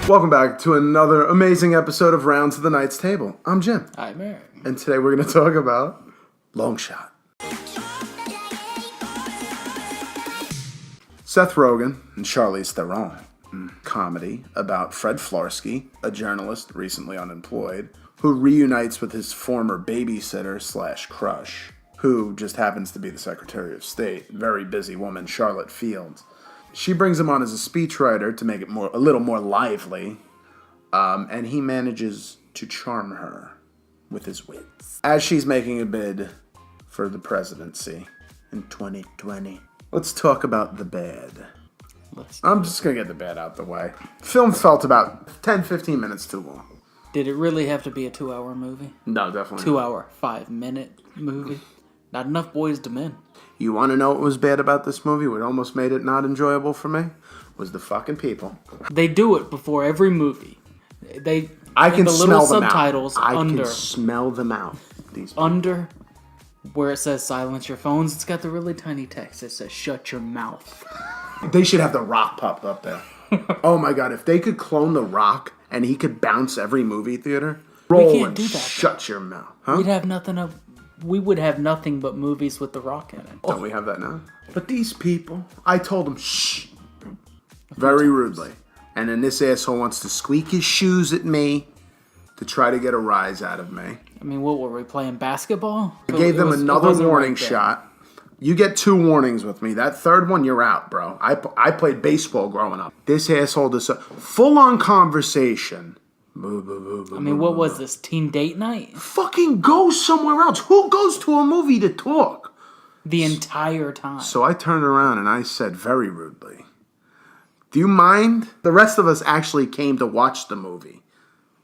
Welcome back to another amazing episode of Rounds of the Knight's Table. I'm Jim. I'm Eric. And today we're going to talk about Long Shot. Seth Rogen and Charlize Theron. Comedy about Fred Flarsky, a journalist recently unemployed, who reunites with his former babysitter slash crush, who just happens to be the Secretary of State, very busy woman, Charlotte Fields. She brings him on as a speechwriter to make it a little more lively, and he manages to charm her with his wits as she's making a bid for the presidency in 2020. Let's talk about the bad. I'm just going to get the bad out the way. Film felt about 10-15 minutes too long. Did it really have to be a 2-hour movie? No, definitely 2 hour, 5-minute movie? Not enough boys to men. You want to know what was bad about this movie? What almost made it not enjoyable for me? Was the fucking people. They do it before every movie. I can smell them subtitles out. I can smell them out. These people. Under where it says silence your phones, it's got the really tiny text that says shut your mouth. They should have The Rock popped up there. Oh my god, if they could clone The Rock and he could bounce every movie theater, roll we can't and do that. Shut your mouth. Huh? We would have nothing but movies with The Rock in it. Don't we have that now? But these people, I told them shh, very rudely. And then this asshole wants to squeak his shoes at me to try to get a rise out of me. I mean, what were we playing, basketball? I gave them another warning shot. You get 2 warnings with me. That third one, you're out, bro. I played baseball growing up. This asshole does full-on conversation. I mean, what was this, teen date night? Fucking go somewhere else. Who goes to a movie to talk? The entire time. So I turned around and I said very rudely, do you mind? The rest of us actually came to watch the movie.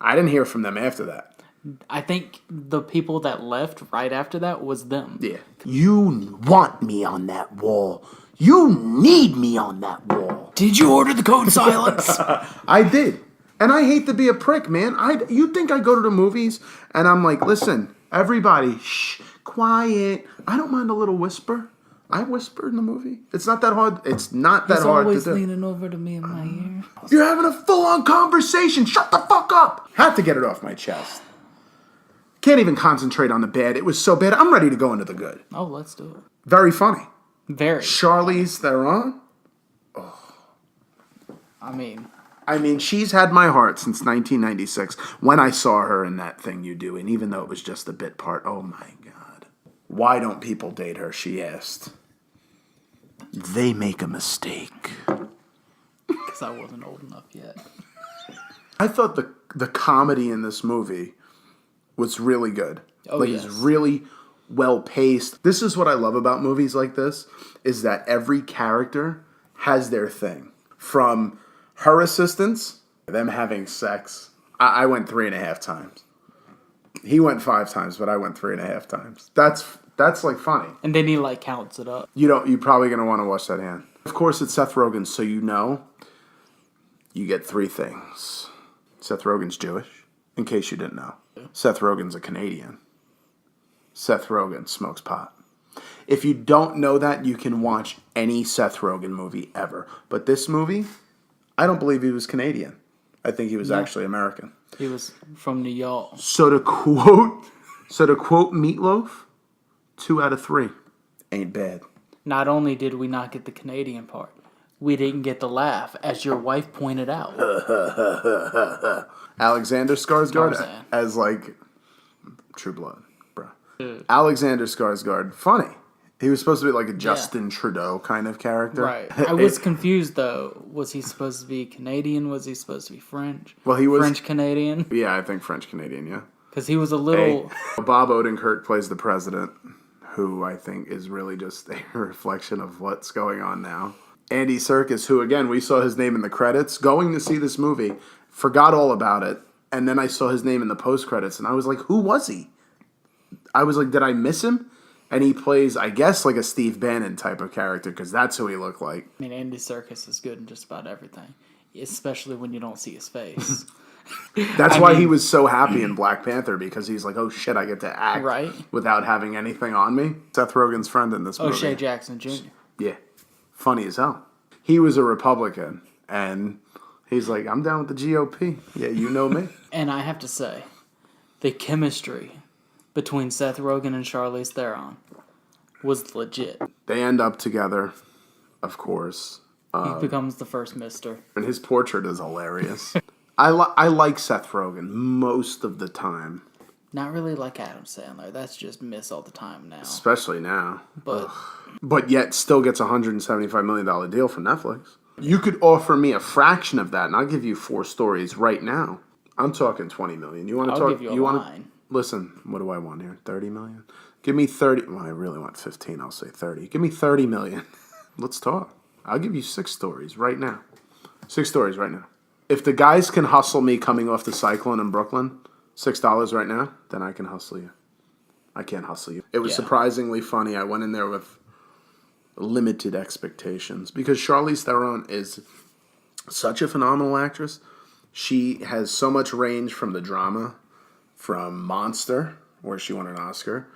I didn't hear from them after that. I think the people that left right after that was them. Yeah. You want me on that wall. You need me on that wall. Did you order the code silence? I did. And I hate to be a prick, man. You think I go to the movies and I'm like, listen, everybody, shh, quiet. I don't mind a little whisper. I whisper in the movie. It's not that hard. It's not that hard to do. He's always leaning over to me in my ear. You're having a full-on conversation. Shut the fuck up. Had to get it off my chest. Can't even concentrate on the bad. It was so bad. I'm ready to go into the good. Oh, let's do it. Very funny. Very. Charlize Theron. Oh. I mean, she's had my heart since 1996 when I saw her in That Thing You Do. And even though it was just a bit part, oh my God. Why don't people date her, she asked. They make a mistake. Because I wasn't old enough yet. I thought the comedy in this movie was really good. Oh, yes. It's really well paced. This is what I love about movies like this, is that every character has their thing. From her assistants, them having sex. I went 3.5 times. He went 5 times, but I went 3.5 times. That's like funny. And then he like counts it up. You're probably gonna want to watch that hand. Of course, it's Seth Rogen, so you get 3 things. Seth Rogen's Jewish, in case you didn't know. Seth Rogen's a Canadian. Seth Rogen smokes pot. If you don't know that, you can watch any Seth Rogen movie ever. But this movie, I don't believe he was Canadian. I think he was actually American. He was from New York. So to quote Meatloaf, 2 out of 3 ain't bad. Not only did we not get the Canadian part, we didn't get the laugh, as your wife pointed out. Alexander Skarsgård as like True Blood, bro. Alexander Skarsgård, funny. He was supposed to be like a Justin Trudeau kind of character. Right. I was confused though. Was he supposed to be Canadian? Was he supposed to be French? Well, he was French-Canadian? Yeah, I think French-Canadian, yeah. Because he was a little... Hey, Bob Odenkirk plays the president, who I think is really just a reflection of what's going on now. Andy Serkis, who, again, we saw his name in the credits, going to see this movie, forgot all about it, and then I saw his name in the post-credits, and I was like, who was he? I was like, did I miss him? And he plays, I guess, like a Steve Bannon type of character, because that's who he looked like. I mean, Andy Serkis is good in just about everything, especially when you don't see his face. That's why he was so happy in Black Panther, because he's like, oh shit, I get to act without having anything on me. Seth Rogen's friend in this movie. O'Shea Jackson Jr. Yeah. Funny as hell. He was a Republican, and He's like, I'm down with the GOP. Yeah, you know me. And I have to say, the chemistry between Seth Rogen and Charlize Theron was legit. They end up together, of course. He becomes the first mister. And his portrait is hilarious. I like Seth Rogen most of the time. Not really like Adam Sandler. That's just miss all the time now. Especially now. But But yet still gets a $175 million deal from Netflix. You could offer me a fraction of that, and I'll give you 4 stories right now. I'm talking $20 million. You want to I'll talk? give you a line. Listen, what do I want here? $30 million? Give me 30. Well, I really want 15. I'll say 30. Give me $30 million. Let's talk. I'll give you 6 stories right now. 6 stories right now. If the guys can hustle me coming off the Cyclone in Brooklyn, $6 right now, then I can hustle you. I can't hustle you. It was surprisingly funny. I went in there with limited expectations because Charlize Theron is such a phenomenal actress. She has so much range from the drama, from Monster, where she won an Oscar,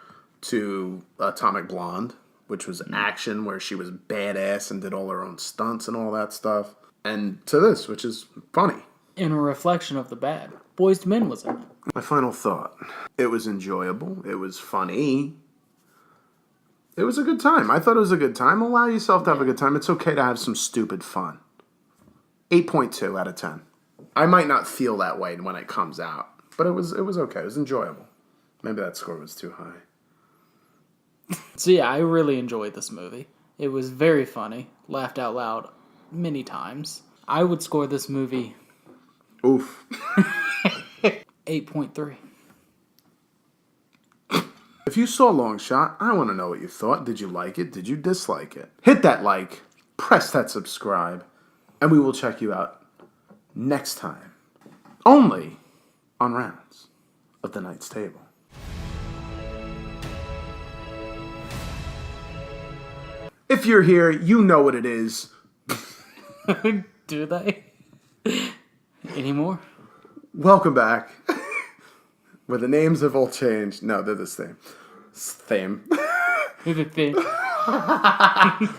to Atomic Blonde, which was action, where she was badass and did all her own stunts and all that stuff, and to this, which is funny. In a reflection of the bad, Boyz II Men was in it. My final thought. It was enjoyable. It was funny. It was a good time. I thought it was a good time. Allow yourself to have a good time. It's okay to have some stupid fun. 8.2 out of 10. I might not feel that way when it comes out, but it was okay. It was enjoyable. Maybe that score was too high. So yeah, I really enjoyed this movie. It was very funny. Laughed out loud many times. I would score this movie... Oof. 8.3. If you saw Long Shot, I want to know what you thought. Did you like it? Did you dislike it? Hit that like, press that subscribe, and we will check you out next time. Only on Rounds of the Knight's Table. If you're here, you know what it is. Do they? Any more? Welcome back. Where the names have all changed. No, they're the same. Same. They're the same.